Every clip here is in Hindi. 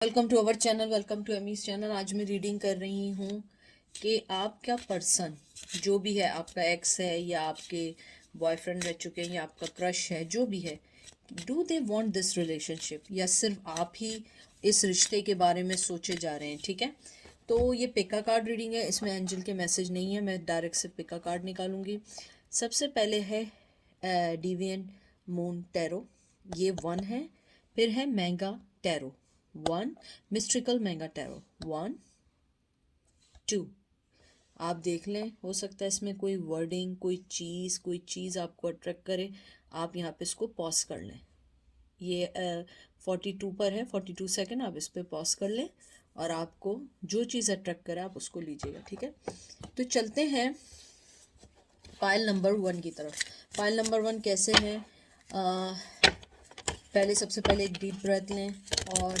Welcome to our channel, welcome to Amy's channel. आज मैं रीडिंग कर रही हूँ कि आपका पर्सन जो भी है, आपका एक्स है या आपके बॉयफ्रेंड रह चुके हैं या आपका क्रश है, जो भी है, do they want this relationship या सिर्फ आप ही इस रिश्ते के बारे में सोचे जा रहे हैं। ठीक है, तो ये पिका कार्ड रीडिंग है, इसमें एंजल के मैसेज नहीं है, मैं डायरेक्ट से पिका कार्ड निकालूंगी। सबसे पहले है डिवियन मून टैरो, ये वन है। फिर है manga tarot, one. Mystical manga tarot, one, two. आप देख लें, हो सकता है इसमें कोई वर्डिंग, कोई चीज़ आपको अट्रैक्ट करे। आप यहाँ पे इसको पॉज कर लें। ये 42 पर है, 42 सेकेंड। आप इस पर पॉज कर लें और आपको जो चीज़ अट्रैक्ट करे आप उसको लीजिएगा। ठीक है, तो चलते हैं फाइल नंबर 1 की तरफ। फाइल नंबर 1 कैसे है? सबसे पहले एक डीप ब्रेथ लें और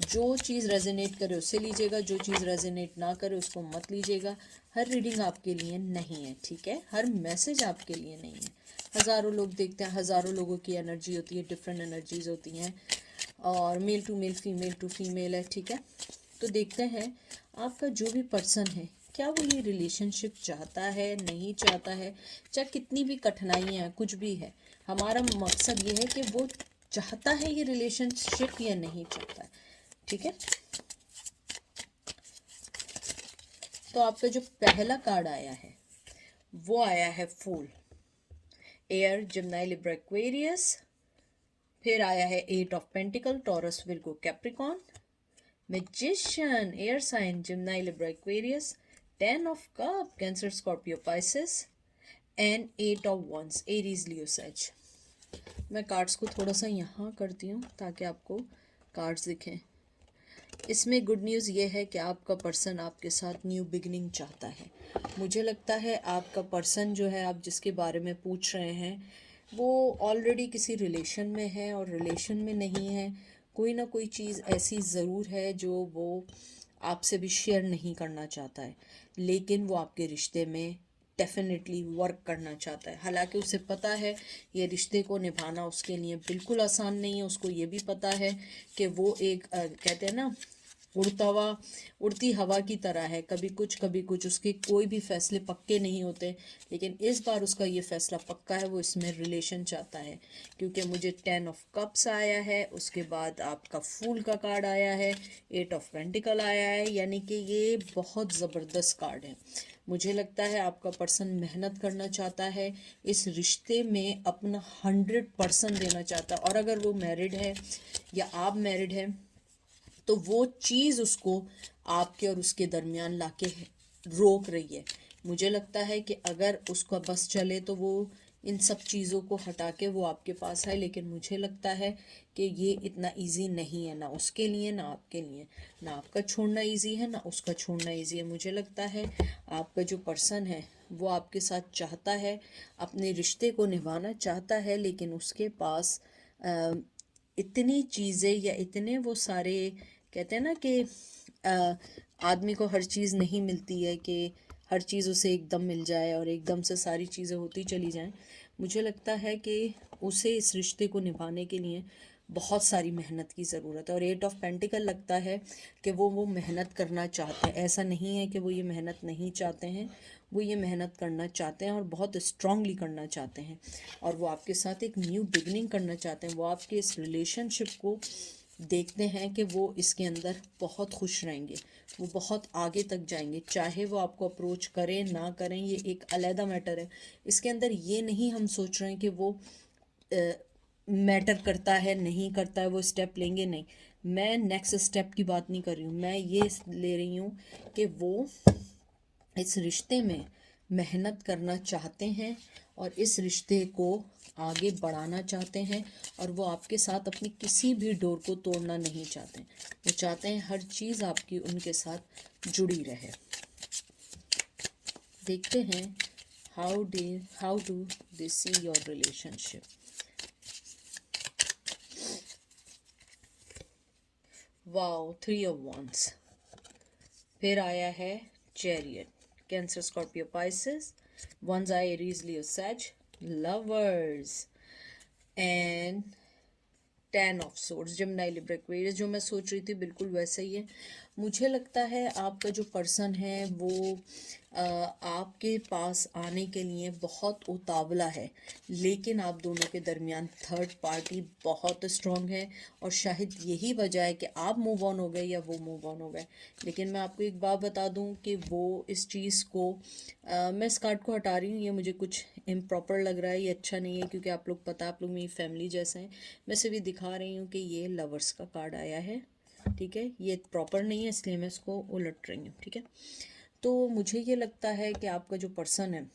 जो चीज़ रेजोनेट करे उससे लीजिएगा, जो चीज़ रेजोनेट ना करे उसको मत लीजिएगा। हर रीडिंग आपके लिए नहीं है, ठीक है? हर मैसेज आपके लिए नहीं है। हज़ारों लोग देखते हैं, हज़ारों लोगों की एनर्जी होती है, डिफरेंट एनर्जीज होती हैं, और male to male, female to female है। ठीक है, तो देखते हैं आपका जो भी पर्सन है, क्या वो ये रिलेशनशिप चाहता है, नहीं चाहता है, चाहे कितनी भी कठिनाइयाँ कुछ भी है। हमारा मकसद ये है कि वो चाहता है ये रिलेशनशिप या नहीं चाहता है। ठीक है, तो आपका जो पहला कार्ड आया है वो आया है fool, air, Gemini, Libra, Aquarius. फिर आया है 8 of pentacle, Taurus, Virgo, Capricorn. Magician, air sign, Gemini, Libra, Aquarius. 10 of cup, Cancer, Scorpio, Pisces. And 8 of wands, Aries, Leo, Sage. मैं कार्ड्स को थोड़ा सा यहाँ करती हूँ ताकि आपको कार्ड्स दिखें। इसमें गुड न्यूज़ ये है कि आपका पर्सन आपके साथ न्यू बिगनिंग चाहता है। मुझे लगता है आपका पर्सन जो है, आप जिसके बारे में पूछ रहे हैं, वो ऑलरेडी किसी रिलेशन में है, और रिलेशन में नहीं है, कोई ना कोई चीज़ ऐसी ज़रूर है जो वो आपसे भी शेयर नहीं करना चाहता है, लेकिन वो आपके रिश्ते में डेफिनेटली वर्क करना चाहता है। हालांकि उसे पता है ये रिश्ते को निभाना उसके लिए बिल्कुल आसान नहीं है। उसको ये भी पता है कि वो एक कहते हैं ना, उड़ती हवा की तरह है, कभी कुछ उसके कोई भी फैसले पक्के नहीं होते। लेकिन इस बार उसका ये फैसला पक्का है, वो इसमें रिलेशन चाहता है। क्योंकि मुझे 10 ऑफ कप्स आया है, उसके बाद आपका फूल का कार्ड आया है, 8 ऑफ पेंटिकल आया है, यानी कि ये बहुत ज़बरदस्त कार्ड है। मुझे लगता है आपका पर्सन मेहनत करना चाहता है, इस रिश्ते में अपना 100% देना चाहता है। और अगर वो मैरिड है या आप मैरिड हैं तो वो चीज़ उसको आपके और उसके दरमियान लाके रोक रही है। मुझे लगता है कि अगर उसका बस चले तो वो इन सब चीज़ों को हटा के वो आपके पास है, लेकिन मुझे लगता है कि ये इतना इजी नहीं है, ना उसके लिए ना आपके लिए। ना आपका छोड़ना इजी है ना उसका छोड़ना इजी है। मुझे लगता है आपका जो पर्सन है वो आपके साथ चाहता है, अपने रिश्ते को निभाना चाहता है, लेकिन उसके पास इतनी चीज़ें या इतने वो सारे, कहते हैं ना कि आदमी को हर चीज़ नहीं मिलती है कि हर चीज़ उसे एकदम मिल जाए और एकदम से सारी चीज़ें होती चली जाएं। मुझे लगता है कि उसे इस रिश्ते को निभाने के लिए बहुत सारी मेहनत की ज़रूरत है। और 8 ऑफ पेंटिकल लगता है कि वो मेहनत करना चाहते हैं। ऐसा नहीं है कि वो ये मेहनत नहीं चाहते हैं, वो ये मेहनत करना चाहते हैं और बहुत स्ट्रांगली करना चाहते हैं। और वो आपके साथ एक न्यू बिगनिंग करना चाहते हैं। वो आपके इस रिलेशनशिप को देखते हैं कि वो इसके अंदर बहुत खुश रहेंगे, वो बहुत आगे तक जाएंगे। चाहे वो आपको अप्रोच करें ना करें, ये एक अलग मैटर है। इसके अंदर ये नहीं हम सोच रहे हैं कि वो मैटर करता है नहीं करता है, वो स्टेप लेंगे नहीं। मैं नेक्स्ट स्टेप की बात नहीं कर रही हूँ, मैं ये ले रही हूँ कि वो इस रिश्ते में मेहनत करना चाहते हैं और इस रिश्ते को आगे बढ़ाना चाहते हैं। और वो आपके साथ अपनी किसी भी डोर को तोड़ना नहीं चाहते। वो चाहते हैं हर चीज़ आपकी उनके साथ जुड़ी रहे। देखते हैं how do they see your relationship. Wow, 3 of wands. फिर आया है chariot, Cancer, Scorpio, Pisces. Wands Aries, Leo, Sage, lovers. And 10 of swords, Gemini Libra Aquarius, जो मैं सोच रही थी बिल्कुल वैसा ही है। मुझे लगता है आपका जो पर्सन है वो आपके पास आने के लिए बहुत उतावला है, लेकिन आप दोनों के दरमियान थर्ड पार्टी बहुत स्ट्रांग है, और शायद यही वजह है कि आप मूव ऑन हो गए या वो मूव ऑन हो गए। लेकिन मैं आपको एक बात बता दूं कि वो इस चीज़ को मैं इस कार्ड को हटा रही हूँ, ये मुझे कुछ इम्प्रॉपर लग रहा है, ये अच्छा नहीं है, क्योंकि आप लोग पता, आप लोग मेरी फैमिली जैसे हैं। मैं सिर्फ भी दिखा रही हूँ कि ये लवर्स का कार्ड आया है, ठीक है, ये प्रॉपर नहीं है, इसलिए मैं इसको उलट रही हूँ, ठीक है। तो मुझे ये लगता है कि आपका जो पर्सन है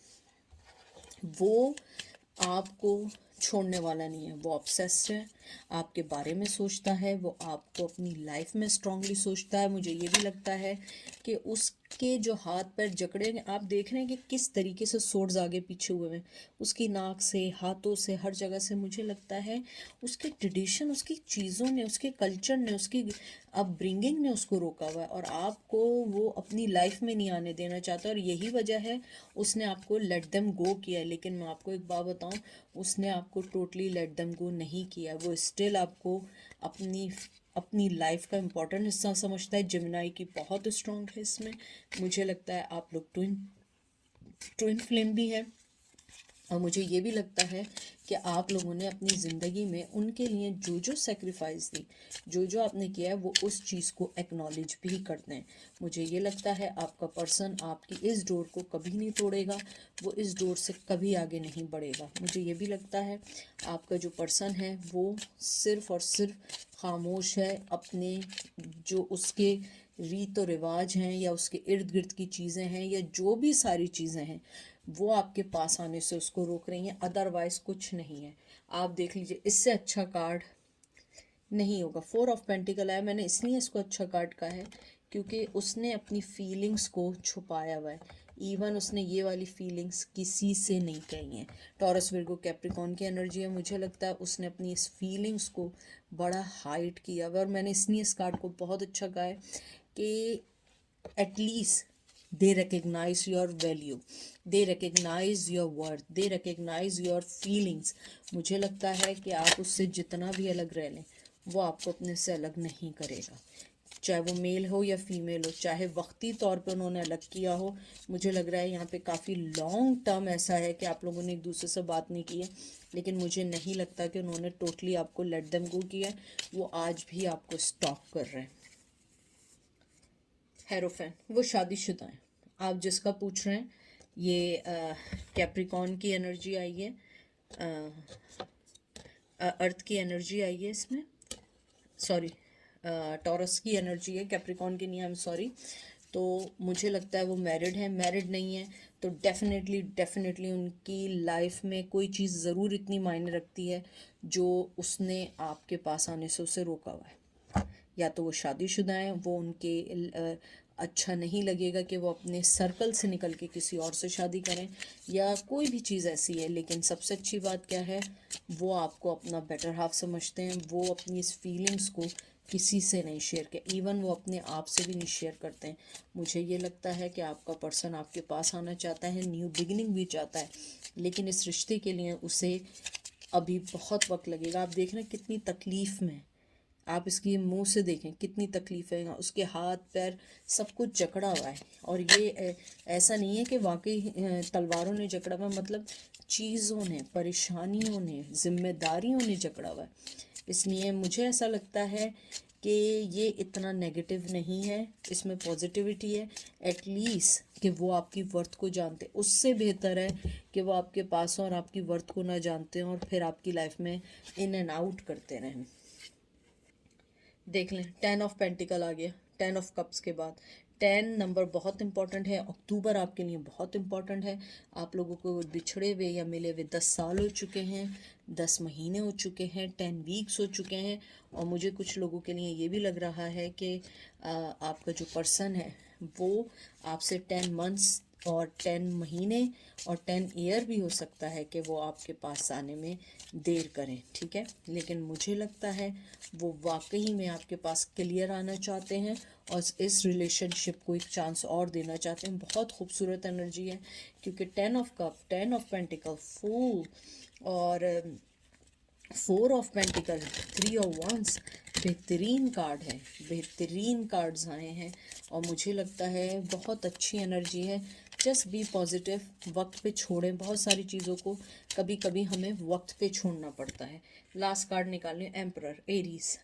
वो आपको छोड़ने वाला नहीं है, वो ऑब्सेस्ड है, आपके बारे में सोचता है, वो आपको अपनी लाइफ में स्ट्रांगली सोचता है। मुझे ये भी लगता है कि उसके जो हाथ पैर जकड़े हैं, आप देख रहे हैं कि किस तरीके से सोर्ड्स आगे पीछे हुए हैं, उसकी नाक से, हाथों से, हर जगह से। मुझे लगता है उसके ट्रेडिशन, उसकी चीज़ों ने, उसके कल्चर ने, उसकी अपब्रिंगिंग ने उसको रोका हुआ है, और आपको वो अपनी लाइफ में नहीं आने देना चाहता, और यही वजह है उसने आपको लेट देम गो किया है। लेकिन मैं आपको एक बात बताऊं, उसने आपको टोटली लेट देम गो नहीं किया, वो स्टिल आपको अपनी अपनी लाइफ का इम्पोर्टेंट हिस्सा समझता है। जेमिनी की बहुत स्ट्रांग है इसमें। मुझे लगता है आप लोग ट्विन ट्विन फ्लेम भी है, और मुझे ये भी लगता है कि आप लोगों ने अपनी ज़िंदगी में उनके लिए जो जो सेक्रीफाइस दी, जो जो आपने किया है, वो उस चीज़ को एक्नॉलेज भी करते हैं। मुझे ये लगता है आपका पर्सन आपकी इस डोर को कभी नहीं तोड़ेगा, वो इस डोर से कभी आगे नहीं बढ़ेगा। मुझे ये भी लगता है आपका जो पर्सन है वो सिर्फ़ और सिर्फ खामोश है, अपने जो उसके रीत और रिवाज हैं, या उसके इर्द गिर्द की चीज़ें हैं, या जो भी सारी चीज़ें हैं, वो आपके पास आने से उसको रोक रही हैं, अदरवाइज कुछ नहीं है। आप देख लीजिए, इससे अच्छा कार्ड नहीं होगा। 4 ऑफ पेंटिकल आया, मैंने इसलिए इसको अच्छा कार्ड कहा है क्योंकि उसने अपनी फीलिंग्स को छुपाया हुआ है। इवन उसने ये वाली फीलिंग्स किसी से नहीं कही हैं। टॉरस, विर्गो, कैप्रिकॉर्न की एनर्जी है। मुझे लगता है उसने अपनी इस फीलिंग्स को बड़ा हाइड किया हुआ है, और मैंने इसलिए इस कार्ड को बहुत अच्छा कहा है कि at least they recognize your value, they recognize your worth, they recognize your feelings। मुझे लगता है कि आप उससे जितना भी अलग रह लें, वो आपको अपने से अलग नहीं करेगा, चाहे वो मेल हो या फीमेल हो, चाहे वक्ती तौर पे उन्होंने अलग किया हो। मुझे लग रहा है यहाँ पे काफ़ी लॉन्ग टर्म ऐसा है कि आप लोगों ने एक दूसरे से बात नहीं की है, लेकिन मुझे नहीं लगता कि उन्होंने टोटली आपको लेट देम गो किया है। वो आज भी आपको स्टॉक कर रहे हैं। हेरोफेन, वो शादीशुदा हैं। आप जिसका पूछ रहे हैं, ये कैप्रिकॉर्न की एनर्जी आई है, अर्थ की एनर्जी आई है इसमें, सॉरी टॉरस की एनर्जी है, कैप्रिकॉर्न की नहीं, आई एम सॉरी। तो मुझे लगता है वो मैरिड है, मैरिड नहीं है तो डेफिनेटली डेफिनेटली उनकी लाइफ में कोई चीज़ ज़रूर इतनी मायने रखती है जो उसने आपके पास आने से उसे रोका हुआ है। या तो वो शादीशुदा हैं, वो उनके अच्छा नहीं लगेगा कि वो अपने सर्कल से निकल के किसी और से शादी करें, या कोई भी चीज़ ऐसी है। लेकिन सबसे अच्छी बात क्या है, वो आपको अपना बेटर हाफ समझते हैं। वो अपनी इस फीलिंग्स को किसी से नहीं शेयर किया, इवन वो अपने आप से भी नहीं शेयर करते हैं। मुझे ये लगता है कि आपका पर्सन आपके पास आना चाहता है, न्यू बिगिनिंग भी चाहता है, लेकिन इस रिश्ते के लिए उसे अभी बहुत वक्त लगेगा। आप देख रहे हैं कितनी तकलीफ़ में, आप इसकी मुंह से देखें कितनी तकलीफ है, उसके हाथ पैर सब कुछ जकड़ा हुआ है। और ये ऐसा नहीं है कि वाकई तलवारों ने जकड़ा हुआ, मतलब चीज़ों ने, परेशानियों ने, जिम्मेदारियों ने जकड़ा हुआ है। इसलिए मुझे ऐसा लगता है कि ये इतना नेगेटिव नहीं है, इसमें पॉजिटिविटी है। एटलीस्ट कि वो आपकी वर्थ को जानते, उससे बेहतर है कि वो आपके पास हों और आपकी वर्थ को ना जानते हों, और फिर आपकी लाइफ में इन एंड आउट करते रहें। देख लें, 10 ऑफ पेंटिकल आ गया, 10 ऑफ कप्स के बाद 10 नंबर बहुत इंपॉर्टेंट है। अक्टूबर आपके लिए बहुत इंपॉर्टेंट है। आप लोगों को बिछड़े हुए या मिले हुए 10 साल हो चुके हैं, 10 महीने हो चुके हैं, 10 वीक्स हो चुके हैं। और मुझे कुछ लोगों के लिए ये भी लग रहा है कि आपका जो पर्सन है वो आपसे 10 मंथ्स और 10 महीने और 10 ईयर भी हो सकता है कि वो आपके पास आने में देर करें, ठीक है। लेकिन मुझे लगता है वो वाकई में आपके पास क्लियर आना चाहते हैं और इस रिलेशनशिप को एक चांस और देना चाहते हैं। बहुत खूबसूरत एनर्जी है, क्योंकि 10 of cup, 10 of pentacle, fool और four of pentacle, three of wands, बेहतरीन कार्ड है, बेहतरीन कार्ड्स आए हैं और मुझे लगता है बहुत अच्छी एनर्जी है। जस्ट बी पॉजिटिव, वक्त पे छोड़ें बहुत सारी चीज़ों को, कभी कभी हमें वक्त पे छोड़ना पड़ता है। लास्ट कार्ड निकालें, एम्परर, एरीज।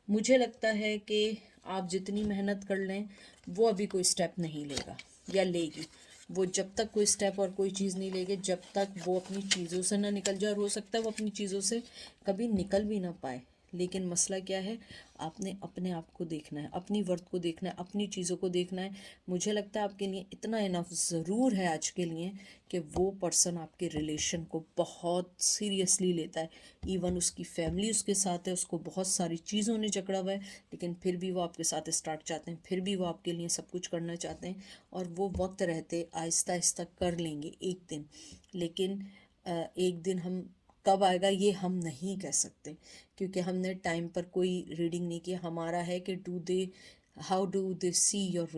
मुझे लगता है कि आप जितनी मेहनत कर लें वो अभी कोई स्टेप नहीं लेगा या लेगी। वो जब तक कोई स्टेप और कोई चीज़ नहीं लेंगे, जब तक वो अपनी चीज़ों से ना निकल जाए, और हो सकता है वो अपनी चीज़ों से कभी निकल भी ना पाए। लेकिन मसला क्या है, आपने अपने आप को देखना है, अपनी वर्थ को देखना है, अपनी चीज़ों को देखना है। मुझे लगता है आपके लिए इतना इनफ ज़रूर है आज के लिए कि वो पर्सन आपके रिलेशन को बहुत सीरियसली लेता है। इवन उसकी फैमिली उसके साथ है, उसको बहुत सारी चीज़ों ने जकड़ा हुआ है, लेकिन फिर भी वो आपके साथ स्टार्ट चाहते हैं, फिर भी वो आपके लिए सब कुछ करना चाहते हैं। और वो वक्त रहते आहिस्ता आहिस्ता कर लेंगे एक दिन, लेकिन एक दिन हम कब आएगा ये हम नहीं कह सकते, क्योंकि हमने टाइम पर कोई रीडिंग नहीं किया। हमारा है कि how do they see your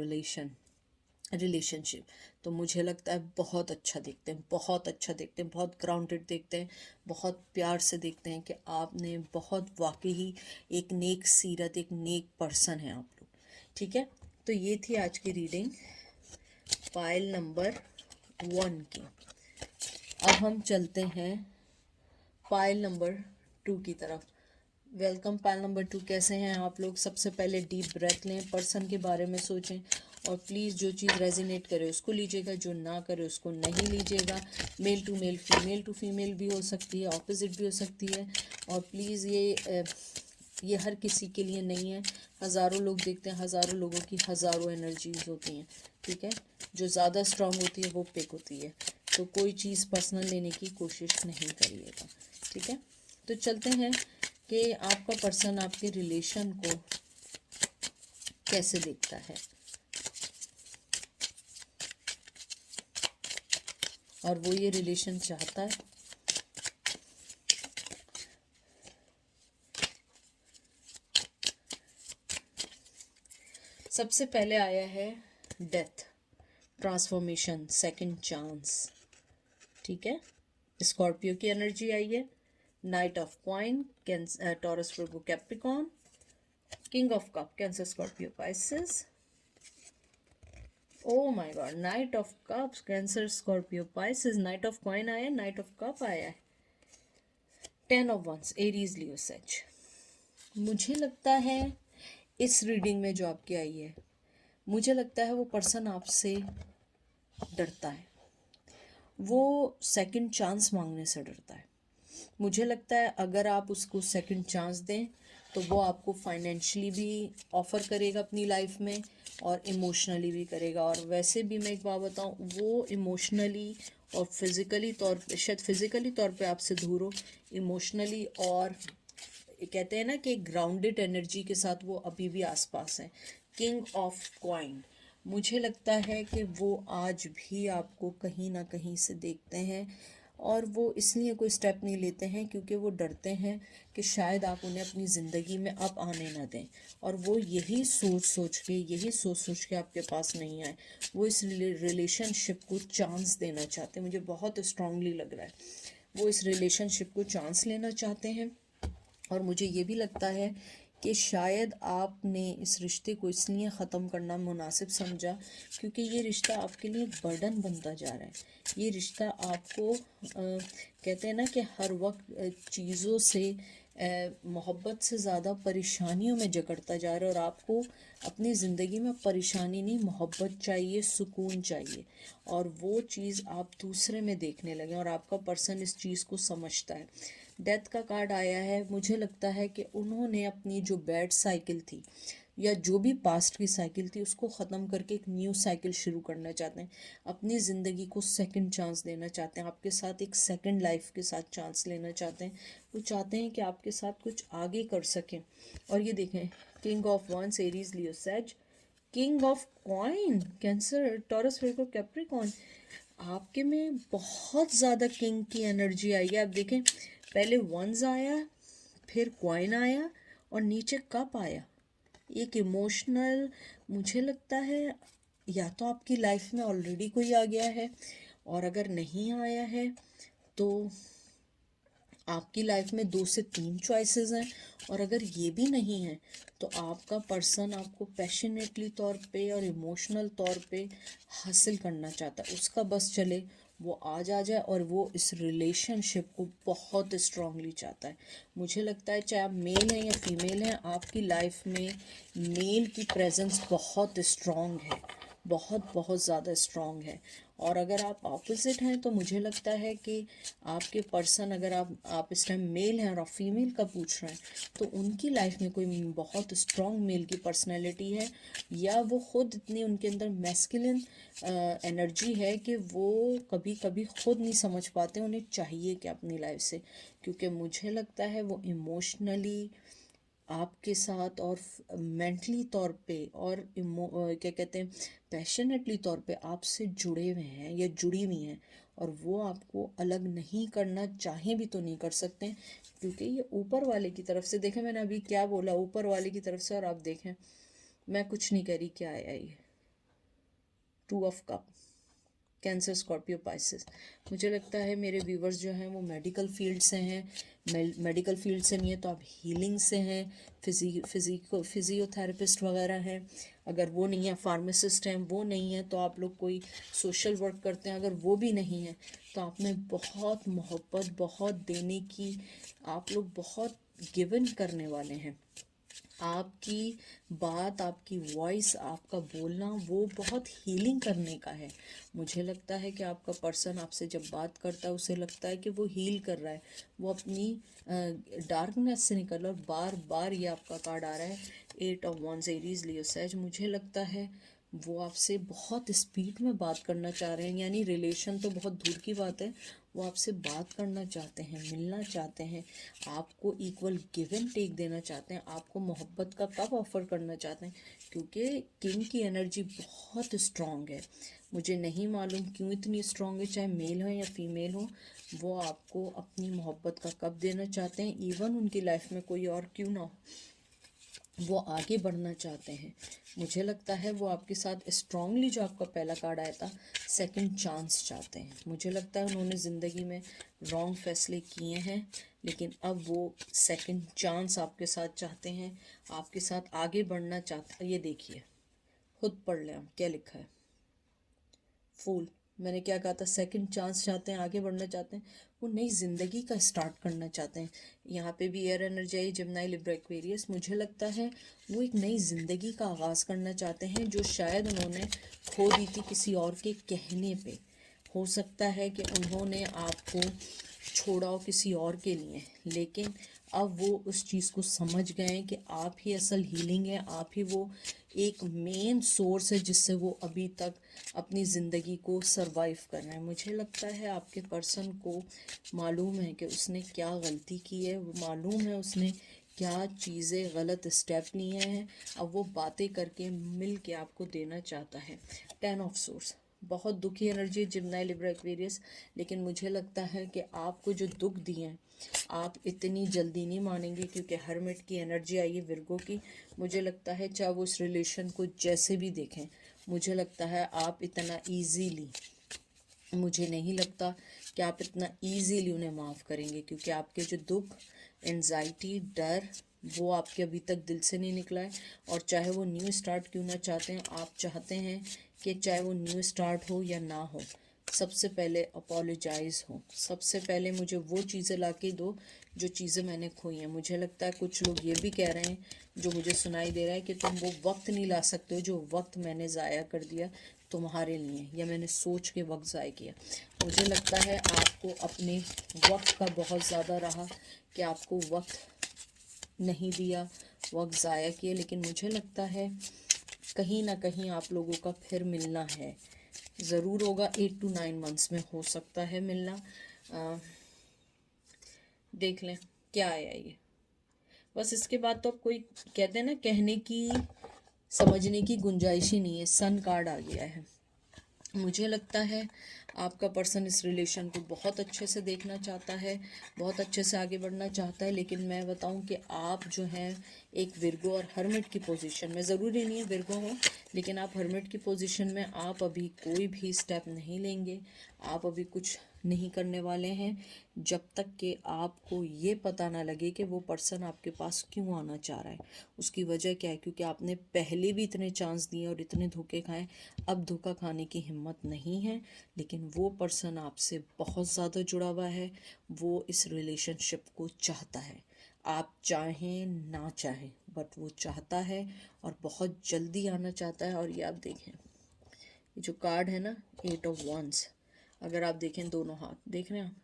relationship. तो मुझे लगता है बहुत अच्छा देखते हैं, बहुत अच्छा देखते हैं, बहुत ग्राउंडेड देखते हैं, बहुत प्यार से देखते हैं कि आपने बहुत वाकई एक नेक सीरत, एक नेक पर्सन है आप लोग। ठीक है, तो ये थी आज की रीडिंग पाइल नंबर 1 की। अब हम चलते हैं पाइल नंबर 2 की तरफ। वेलकम पाइल नंबर 2, कैसे हैं आप लोग? सबसे पहले डीप ब्रेथ लें, पर्सन के बारे में सोचें और प्लीज़ जो चीज़ रेजिनेट करे उसको लीजिएगा, जो ना करे उसको नहीं लीजिएगा। मेल टू फीमेल भी हो सकती है, ऑपोजिट भी हो सकती है। और प्लीज़ ये हर किसी के लिए नहीं है। हज़ारों लोग देखते हैं, हज़ारों लोगों की हज़ारों एनर्जीज होती हैं। ठीक है, जो ज़्यादा स्ट्रांग होती है वो पिक होती है। तो कोई चीज़ पर्सनल लेने की कोशिश नहीं करिएगा। ठीक है, तो चलते हैं कि आपका पर्सन आपके रिलेशन को कैसे देखता है और वो ये रिलेशन चाहता है। सबसे पहले आया है डेथ, ट्रांसफॉर्मेशन, सेकंड चांस। ठीक है, स्कॉर्पियो की एनर्जी आई है, knight of coin, Taurus Virgo Capricorn, king of cup, Cancer Scorpio Pisces. Oh my God, knight of cups, Cancer Scorpio Pisces, knight of coin आया, नाइट ऑफ कप आया है, 10 of wands, Aries Leo Sag. मुझे लगता है इस रीडिंग में जो आपकी आई है, मुझे लगता है वो पर्सन आपसे डरता है, वो सेकंड चांस मांगने से डरता है। मुझे लगता है अगर आप उसको सेकंड चांस दें तो वो आपको फाइनेंशियली भी ऑफ़र करेगा अपनी लाइफ में और इमोशनली भी करेगा। और वैसे भी मैं एक बात बताऊं, वो इमोशनली और फिज़िकली तौर पे, शायद फिज़िकली तौर पे आपसे दूर हो, इमोशनली और कहते हैं ना कि ग्राउंडेड एनर्जी के साथ वो अभी भी आसपास है। किंग ऑफ कॉइन, मुझे लगता है कि वो आज भी आपको कहीं ना कहीं से देखते हैं और वो इसलिए कोई स्टेप नहीं लेते हैं क्योंकि वो डरते हैं कि शायद आप उन्हें अपनी ज़िंदगी में अब आने ना दें। और वो यही सोच सोच के आपके पास नहीं आए। वो इस रिलेशनशिप को चांस देना चाहते हैं, मुझे बहुत स्ट्रांगली लग रहा है वो इस रिलेशनशिप को चांस लेना चाहते हैं। और मुझे ये भी लगता है कि शायद आपने इस रिश्ते को इसलिए ख़त्म करना मुनासिब समझा क्योंकि ये रिश्ता आपके लिए एक बर्डन बनता जा रहा है। ये रिश्ता आपको कहते हैं ना कि हर वक्त चीज़ों से मोहब्बत से ज़्यादा परेशानियों में जकड़ता जा रहा है। और आपको अपनी ज़िंदगी में परेशानी नहीं, मोहब्बत चाहिए, सुकून चाहिए। और वो चीज़ आप दूसरे में देखने लगे और आपका पर्सन इस चीज़ को समझता है। डेथ का कार्ड आया है, मुझे लगता है कि उन्होंने अपनी जो बैड साइकिल थी या जो भी पास्ट की साइकिल थी उसको ख़त्म करके एक न्यू साइकिल शुरू करना चाहते हैं। अपनी ज़िंदगी को सेकंड चांस देना चाहते हैं, आपके साथ एक सेकंड लाइफ के साथ चांस लेना चाहते हैं। वो चाहते हैं कि आपके साथ कुछ आगे कर सकें। और ये देखें, king of wands, Aries, Leo, Sag, king of coin, Cancer, Taurus, Virgo, Capricorn. आपके में बहुत ज़्यादा किंग की एनर्जी आई है। आप देखें, पहले वंस आया, फिर कॉइन आया और नीचे कप आया। एक इमोशनल, मुझे लगता है या तो आपकी लाइफ में ऑलरेडी कोई आ गया है और अगर नहीं आया है तो आपकी लाइफ में 2 से 3 चॉइसेस हैं, और अगर ये भी नहीं है तो आपका पर्सन आपको पैशनेटली तौर पे और इमोशनल तौर पे हासिल करना चाहता है। उसका बस चले वो आज आ जाए, और वो इस रिलेशनशिप को बहुत स्ट्रांगली चाहता है। मुझे लगता है चाहे आप मेल हैं या फीमेल हैं, आपकी लाइफ में मेल की प्रेजेंस बहुत स्ट्रांग है, बहुत बहुत ज़्यादा स्ट्रांग है। और अगर आप ऑपोजिट हैं तो मुझे लगता है कि आपके पर्सन, अगर आप इस टाइम मेल हैं और आप फीमेल का पूछ रहे हैं, तो उनकी लाइफ में कोई बहुत स्ट्रांग मेल की पर्सनैलिटी है, या वो खुद इतनी उनके अंदर मैस्कुलिन एनर्जी है कि वो कभी कभी खुद नहीं समझ पाते उन्हें चाहिए क्या अपनी लाइफ से। क्योंकि मुझे लगता है वो इमोशनली आपके साथ और मेंटली तौर पे और क्या कहते हैं, पैशनेटली तौर पे आपसे जुड़े हुए हैं या जुड़ी हुई हैं, और वो आपको अलग नहीं करना चाहें भी तो नहीं कर सकते, क्योंकि ये ऊपर वाले की तरफ से, देखें मैंने अभी क्या बोला, ऊपर वाले की तरफ से, और आप देखें मैं कुछ नहीं करी, क्या आया ये 2 of cup, Cancer, Scorpio, Pisces. मुझे लगता है मेरे व्यूवर्स जो हैं वो मेडिकल फील्ड से हैं, मेडिकल फील्ड से नहीं है तो आप हीलिंग से हैं, फिजियोथेरेपिस्ट वगैरह हैं, अगर वो नहीं है फार्मासिस्ट हैं, वो नहीं है तो आप लोग कोई सोशल वर्क करते हैं, अगर वो भी नहीं है तो आप में बहुत मोहब्बत, बहुत देने की, आप लोग बहुत गिवन करने वाले हैं। आपकी बात, आपकी वॉइस, आपका बोलना वो बहुत हीलिंग करने का है। मुझे लगता है कि आपका पर्सन आपसे जब बात करता है उसे लगता है कि वो हील कर रहा है, वो अपनी डार्कनेस से निकल रहा है। और बार बार ये आपका कार्ड आ रहा है 8 ऑफ वंस, एरीज, लियो, सैज। मुझे लगता है वो आपसे बहुत स्पीड में बात करना चाह रहे हैं, यानी रिलेशन तो बहुत दूर की बात है, वो आपसे बात करना चाहते हैं, मिलना चाहते हैं, आपको इक्वल गिव एंड टेक देना चाहते हैं, आपको मोहब्बत का कप ऑफर करना चाहते हैं, क्योंकि किंग की एनर्जी बहुत स्ट्रांग है। मुझे नहीं मालूम क्यों इतनी स्ट्रांग है, चाहे मेल हो या फीमेल हो, वो आपको अपनी मोहब्बत का कप देना चाहते हैं। इवन उनकी लाइफ में कोई और क्यों ना हो, वो आगे बढ़ना चाहते हैं। मुझे लगता है वो आपके साथ स्ट्रांगली, जो आपका पहला कार्ड आया था, सेकंड चांस चाहते हैं। मुझे लगता है उन्होंने ज़िंदगी में रॉन्ग फैसले किए हैं, लेकिन अब वो सेकंड चांस आपके साथ चाहते हैं, आपके साथ आगे बढ़ना चाहते हैं। ये देखिए, खुद पढ़ लें आप क्या लिखा है, फूल। मैंने क्या कहा था, सेकंड चांस चाहते हैं, आगे बढ़ना चाहते हैं, वो नई ज़िंदगी का स्टार्ट करना चाहते हैं। यहाँ पे भी एयर एनर्जी आई, जेमिनी, लिब्रा, एक्वेरियस। मुझे लगता है वो एक नई ज़िंदगी का आगाज़ करना चाहते हैं, जो शायद उन्होंने खो दी थी किसी और के कहने पे। हो सकता है कि उन्होंने आपको छोड़ा हो किसी और के लिए, लेकिन अब वो उस चीज़ को समझ गए हैं कि आप ही असल हीलिंग है, आप ही वो एक मेन सोर्स है जिससे वो अभी तक अपनी ज़िंदगी को सरवाइव कर रहे हैं। मुझे लगता है आपके पर्सन को मालूम है कि उसने क्या गलती की है, वो मालूम है उसने क्या चीज़ें गलत स्टेप लिए हैं, अब वो बातें करके मिल के आपको देना चाहता है। 10 ऑफ सोर्स, बहुत दुखी एनर्जी है, जिम्नाई, लिब्रा, एक्वेरियस। लेकिन मुझे लगता है कि आपको जो दुख दिए हैं आप इतनी जल्दी नहीं मानेंगे, क्योंकि हरमिट की एनर्जी आई है, विर्गो की। मुझे लगता है चाहे वो इस रिलेशन को जैसे भी देखें, मुझे लगता है आप इतना ईजीली, मुझे नहीं लगता कि आप इतना ईजीली उन्हें माफ़ करेंगे, क्योंकि आपके जो दुख, एंजाइटी, डर, वो आपके अभी तक दिल से नहीं निकला है। और चाहे वो न्यू स्टार्ट क्यों ना चाहते हैं, आप चाहते हैं कि चाहे वो न्यू स्टार्ट हो या ना हो, सबसे पहले अपोलोजाइज़ हो, सबसे पहले मुझे वो चीज़ें ला के दो जो चीज़ें मैंने खोई हैं। मुझे लगता है कुछ लोग ये भी कह रहे हैं, जो मुझे सुनाई दे रहा है, कि तुम वो वक्त नहीं ला सकते हो जो वक्त मैंने ज़ाया कर दिया तुम्हारे लिए, या मैंने सोच के वक्त ज़ाया किया। मुझे लगता है आपको अपने वक्त का बहुत ज़्यादा रहा कि आपको वक्त नहीं दिया, वक्त ज़ाया किया, लेकिन मुझे लगता है कहीं ना कहीं आप लोगों का फिर मिलना है, ज़रूर होगा। 8 to 9 मंथ्स में हो सकता है मिलना। देख लें क्या आया ये, बस इसके बाद तो अब कोई, कहते हैं ना, कहने की, समझने की गुंजाइश ही नहीं है। सन कार्ड आ गया है। मुझे लगता है आपका पर्सन इस रिलेशन को बहुत अच्छे से देखना चाहता है, बहुत अच्छे से आगे बढ़ना चाहता है, लेकिन मैं बताऊं कि आप जो हैं एक विर्गो और हर्मिट की पोजीशन में, ज़रूरी नहीं है विर्गो हो, लेकिन आप हर्मिट की पोजीशन में आप अभी कोई भी स्टेप नहीं लेंगे, आप अभी कुछ नहीं करने वाले हैं जब तक कि आपको ये पता ना लगे कि वो पर्सन आपके पास क्यों आना चाह रहा है। उसकी वजह क्या है? क्योंकि आपने पहले भी इतने चांस दिए और इतने धोखे खाए, अब धोखा खाने की हिम्मत नहीं है। लेकिन वो पर्सन आपसे बहुत ज़्यादा जुड़ा हुआ है, वो इस रिलेशनशिप को चाहता है, आप चाहें ना चाहें, बट वो चाहता है और बहुत जल्दी आना चाहता है। और ये आप देखें, ये जो कार्ड है ना, 8 ऑफ वंस, अगर आप देखें दोनों हाथ देख रहे हैं,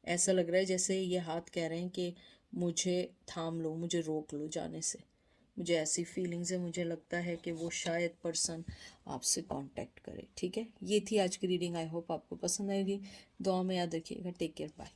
ऐसा लग रहा है जैसे ये हाथ कह रहे हैं कि मुझे थाम लो, मुझे रोक लो जाने से। मुझे ऐसी फीलिंग्स है, मुझे लगता है कि वो शायद पर्सन आपसे कांटेक्ट करे। ठीक है, ये थी आज की रीडिंग। आई होप आपको पसंद आएगी। दुआ में याद रखिएगा। Take care, bye.